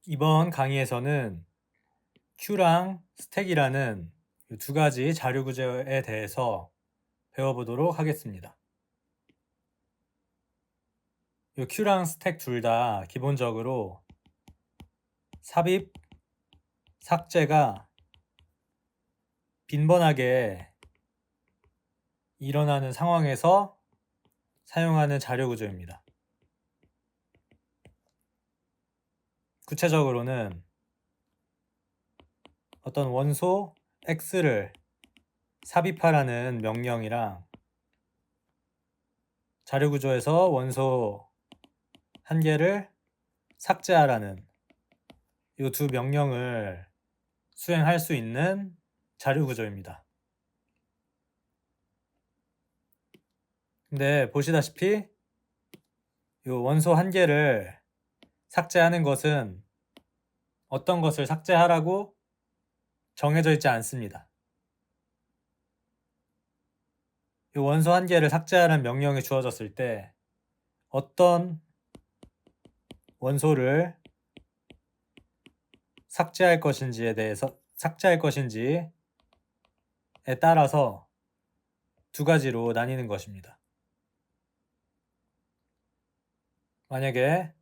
이번 강의에서는 큐랑 스택이라는 이 두 가지 자료 구조에 대해서 배워보도록 하겠습니다. 이 큐랑 스택 둘 다 기본적으로 삽입, 삭제가 빈번하게 일어나는 상황에서 사용하는 자료 구조입니다. 구체적으로는 어떤 원소 X를 삽입하라는 명령이랑 자료 구조에서 원소 한 개를 삭제하라는 이 두 명령을 수행할 수 있는 자료 구조입니다. 근데 보시다시피 이 원소 한 개를 삭제하는 것은 어떤 것을 삭제하라고 정해져 있지 않습니다. 이 원소 한 개를 삭제하라는 명령이 주어졌을 때 어떤 원소를 삭제할 것인지에 따라서 두 가지로 나뉘는 것입니다. 만약에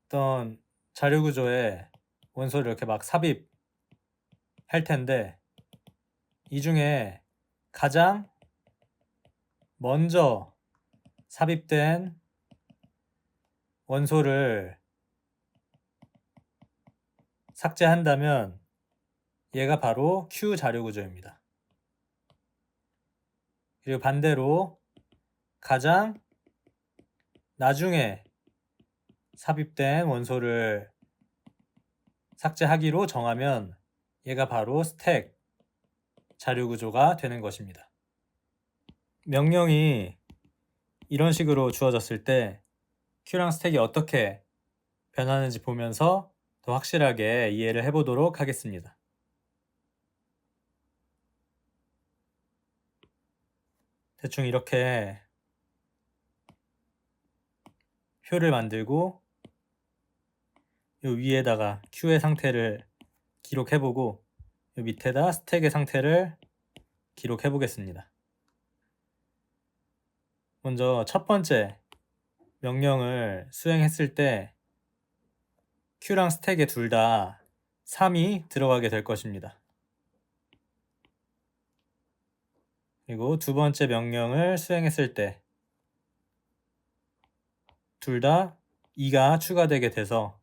어떤 자료 구조에 원소를 이렇게 막 삽입할 텐데 이 중에 가장 먼저 삽입된 원소를 삭제한다면 얘가 바로 Q 자료 구조입니다. 그리고 반대로 가장 나중에 삽입된 원소를 삭제하기로 정하면 얘가 바로 스택 자료 구조가 되는 것입니다. 명령이 이런 식으로 주어졌을 때 Q랑 스택이 어떻게 변하는지 보면서 더 확실하게 이해를 해보도록 하겠습니다. 대충 이렇게 표를 만들고 이 위에다가 Q의 상태를 기록해보고 이 밑에다 스택의 상태를 기록해 보겠습니다. 먼저 첫 번째 명령을 수행했을 때 Q랑 스택에 둘 다 3이 들어가게 될 것입니다. 그리고 두 번째 명령을 수행했을 때 둘 다 2가 추가되게 돼서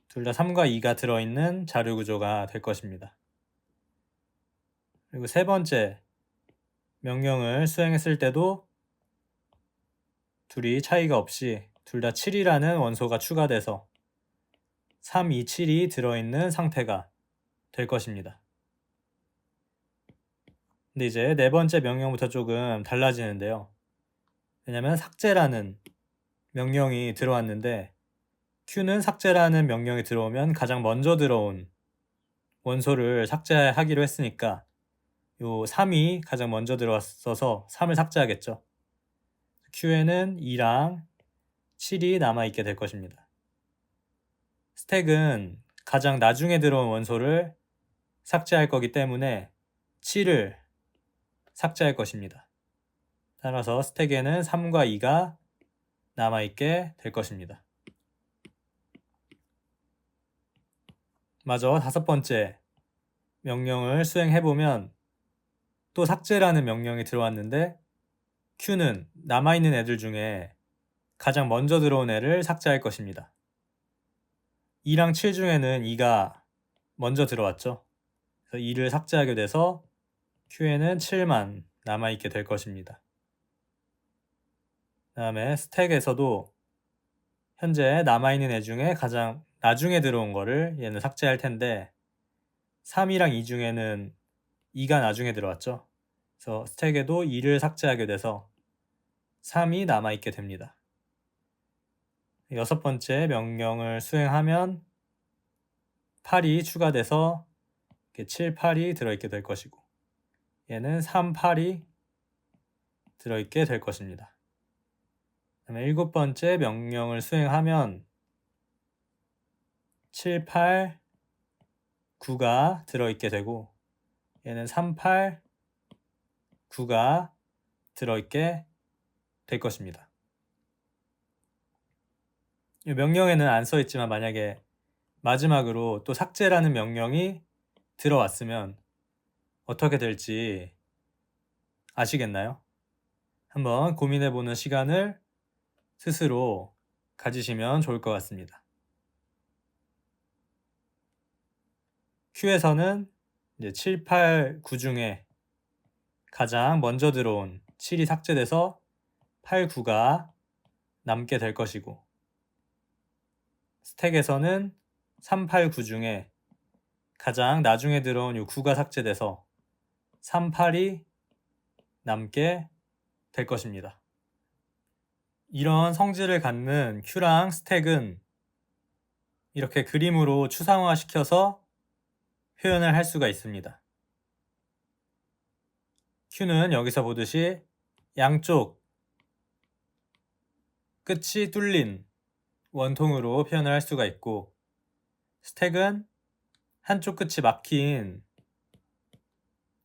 둘 다 3과 2가 들어있는 자료 구조가 될 것입니다. 그리고 세 번째 명령을 수행했을 때도 둘이 차이가 없이 둘 다 7이라는 원소가 추가돼서 3, 2, 7이 들어있는 상태가 될 것입니다. 근데 이제 네 번째 명령부터 조금 달라지는데요. 왜냐면 삭제라는 명령이 들어왔는데 Q는 삭제라는 명령이 들어오면 가장 먼저 들어온 원소를 삭제하기로 했으니까 요 3이 가장 먼저 들어왔어서 3을 삭제하겠죠. Q에는 2랑 7이 남아있게 될 것입니다. 스택은 가장 나중에 들어온 원소를 삭제할 거기 때문에 7을 삭제할 것입니다. 따라서 스택에는 3과 2가 남아있게 될 것입니다. 마저 다섯 번째 명령을 수행해보면 또 삭제라는 명령이 들어왔는데 Q는 남아있는 애들 중에 가장 먼저 들어온 애를 삭제할 것입니다. 2랑 7 중에는 2가 먼저 들어왔죠. 그래서 2를 삭제하게 돼서 Q에는 7만 남아있게 될 것입니다. 그 다음에 스택에서도 현재 남아있는 애 중에 가장 나중에 들어온 거를 얘는 삭제할 텐데 3이랑 2 중에는 2가 나중에 들어왔죠. 그래서 스택에도 2를 삭제하게 돼서 3이 남아있게 됩니다. 여섯 번째 명령을 수행하면 8이 추가돼서 7, 8이 들어있게 될 것이고 얘는 3, 8이 들어있게 될 것입니다. 그다음에 일곱 번째 명령을 수행하면 7, 8, 9가 들어있게 되고 얘는 3, 8, 9가 들어있게 될 것입니다. 이 명령에는 안 써있지만 만약에 마지막으로 또 삭제라는 명령이 들어왔으면 어떻게 될지 아시겠나요? 한번 고민해보는 시간을 스스로 가지시면 좋을 것 같습니다. Q에서는 이제 7, 8, 9 중에 가장 먼저 들어온 7이 삭제돼서 8, 9가 남게 될 것이고 스택에서는 3, 8, 9 중에 가장 나중에 들어온 이 9가 삭제돼서 3, 8이 남게 될 것입니다. 이런 성질을 갖는 Q랑 스택은 이렇게 그림으로 추상화시켜서 표현을 할 수가 있습니다. Q는 여기서 보듯이 양쪽 끝이 뚫린 원통으로 표현을 할 수가 있고 스택은 한쪽 끝이 막힌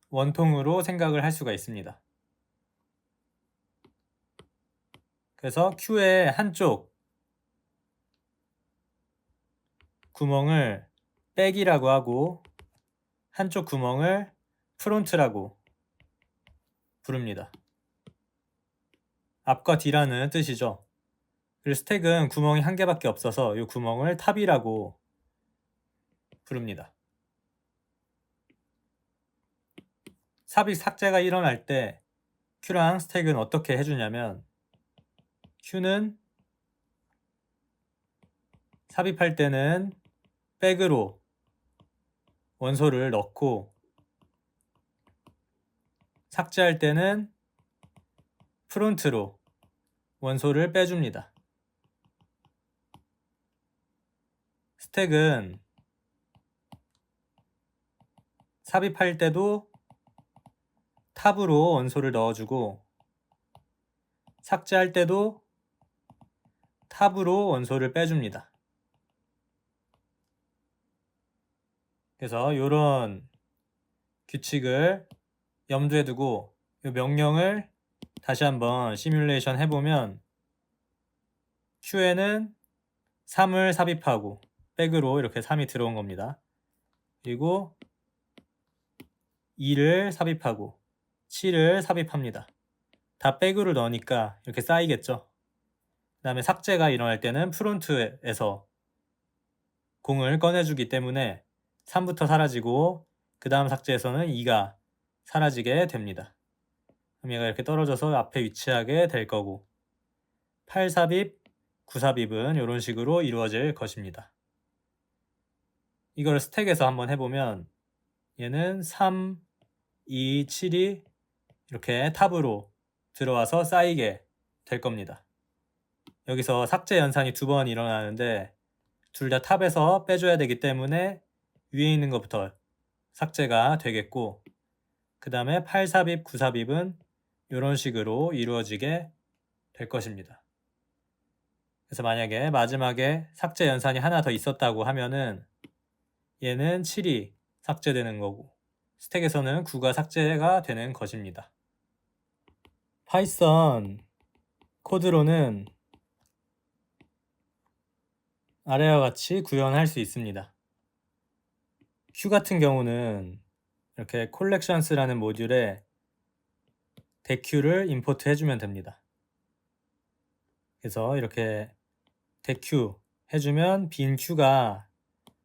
원통으로 생각을 할 수가 있습니다. 그래서 Q의 한쪽 구멍을 백이라고 하고 한쪽 구멍을 프론트라고 부릅니다. 앞과 뒤라는 뜻이죠. 그리고 스택은 구멍이 한 개밖에 없어서 이 구멍을 탑이라고 부릅니다. 삽입 삭제가 일어날 때 Q랑 스택은 어떻게 해주냐면 Q는 삽입할 때는 백으로 원소를 넣고 삭제할 때는 프론트로 원소를 빼줍니다. 스택은 삽입할 때도 탑으로 원소를 넣어주고 삭제할 때도 탑으로 원소를 빼줍니다. 그래서 이런 규칙을 염두에 두고 이 명령을 다시 한번 시뮬레이션 해보면 Q에는 3을 삽입하고 백으로 이렇게 3이 들어온 겁니다. 그리고 2를 삽입하고 7을 삽입합니다. 다 백으로 넣으니까 이렇게 쌓이겠죠. 그 다음에 삭제가 일어날 때는 프론트에서 공을 꺼내주기 때문에 3부터 사라지고 그 다음 삭제에서는 2가 사라지게 됩니다. 그럼 얘가 이렇게 떨어져서 앞에 위치하게 될 거고 8삽입, 9삽입은 이런 식으로 이루어질 것입니다. 이걸 스택에서 한번 해보면 얘는 3, 2, 7이 이렇게 탑으로 들어와서 쌓이게 될 겁니다. 여기서 삭제 연산이 2번 일어나는데 둘 다 탑에서 빼줘야 되기 때문에 위에 있는 것부터 삭제가 되겠고 그 다음에 8삽입, 9삽입은 이런 식으로 이루어지게 될 것입니다. 그래서 만약에 마지막에 삭제 연산이 하나 더 있었다고 하면은 얘는 7이 삭제되는 거고 스택에서는 9가 삭제가 되는 것입니다. 파이썬 코드로는 아래와 같이 구현할 수 있습니다. Q 같은 경우는 이렇게 collections라는 모듈에 dequ를 임포트 해주면 됩니다. 그래서 이렇게 deq 해주면 빈 Q가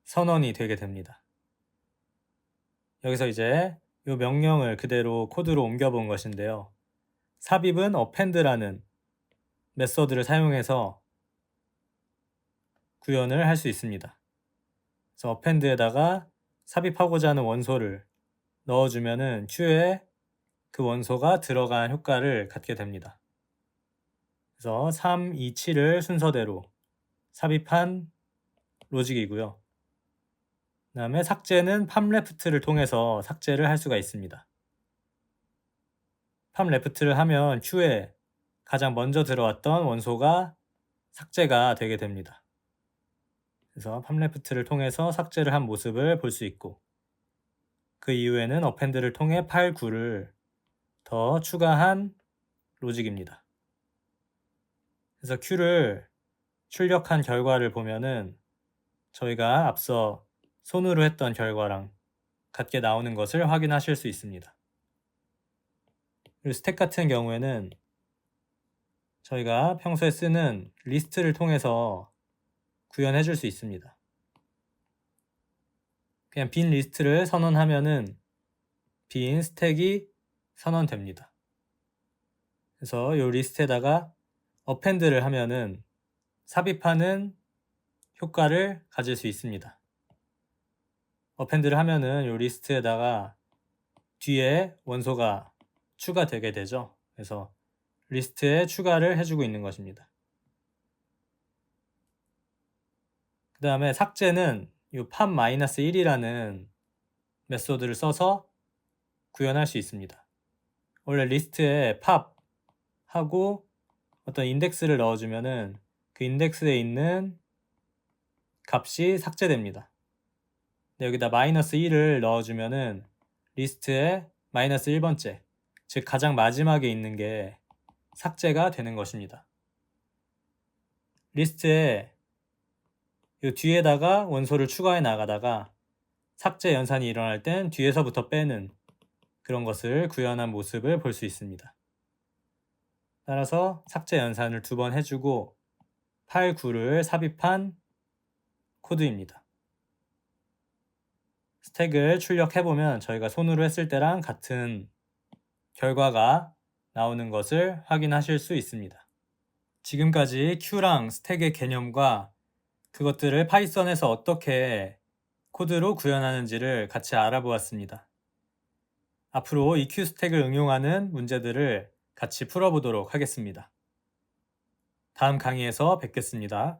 선언이 되게 됩니다. 여기서 이제 이 명령을 그대로 코드로 옮겨본 것인데요. 삽입은 append라는 메서드를 사용해서 구현을 할 수 있습니다. 그래서 append에다가 삽입하고자 하는 원소를 넣어주면은 Q에 그 원소가 들어간 효과를 갖게 됩니다. 그래서 3, 2, 7을 순서대로 삽입한 로직이고요. 그 다음에 삭제는 팜레프트를 통해서 삭제를 할 수가 있습니다. 팜레프트를 하면 Q에 가장 먼저 들어왔던 원소가 삭제가 되게 됩니다. 그래서 팝레프트를 통해서 삭제를 한 모습을 볼 수 있고, 그 이후에는 어펜드를 통해 파일 9를 더 추가한 로직입니다. 그래서 Q를 출력한 결과를 보면은 저희가 앞서 손으로 했던 결과랑 같게 나오는 것을 확인하실 수 있습니다. 그리고 스택 같은 경우에는 저희가 평소에 쓰는 리스트를 통해서 구현해 줄 수 있습니다. 그냥 빈 리스트를 선언하면은 빈 스택이 선언됩니다. 그래서 이 리스트에다가 어펜드를 하면은 삽입하는 효과를 가질 수 있습니다. 어펜드를 하면은 이 리스트에다가 뒤에 원소가 추가되게 되죠. 그래서 리스트에 추가를 해주고 있는 것입니다. 그 다음에 삭제는 이 pop-1이라는 메소드를 써서 구현할 수 있습니다. 원래 리스트에 pop 하고 어떤 인덱스를 넣어주면은 그 인덱스에 있는 값이 삭제됩니다. 여기다 -1을 넣어주면은 리스트에 -1번째, 즉 가장 마지막에 있는 게 삭제가 되는 것입니다. 리스트에 이 뒤에다가 원소를 추가해 나가다가 삭제 연산이 일어날 땐 뒤에서부터 빼는 그런 것을 구현한 모습을 볼 수 있습니다. 따라서 삭제 연산을 2번 해주고 파일 9를 삽입한 코드입니다. 스택을 출력해보면 저희가 손으로 했을 때랑 같은 결과가 나오는 것을 확인하실 수 있습니다. 지금까지 Q랑 스택의 개념과 그것들을 파이썬에서 어떻게 코드로 구현하는지를 같이 알아보았습니다. 앞으로 이 Q 스택을 응용하는 문제들을 같이 풀어보도록 하겠습니다. 다음 강의에서 뵙겠습니다.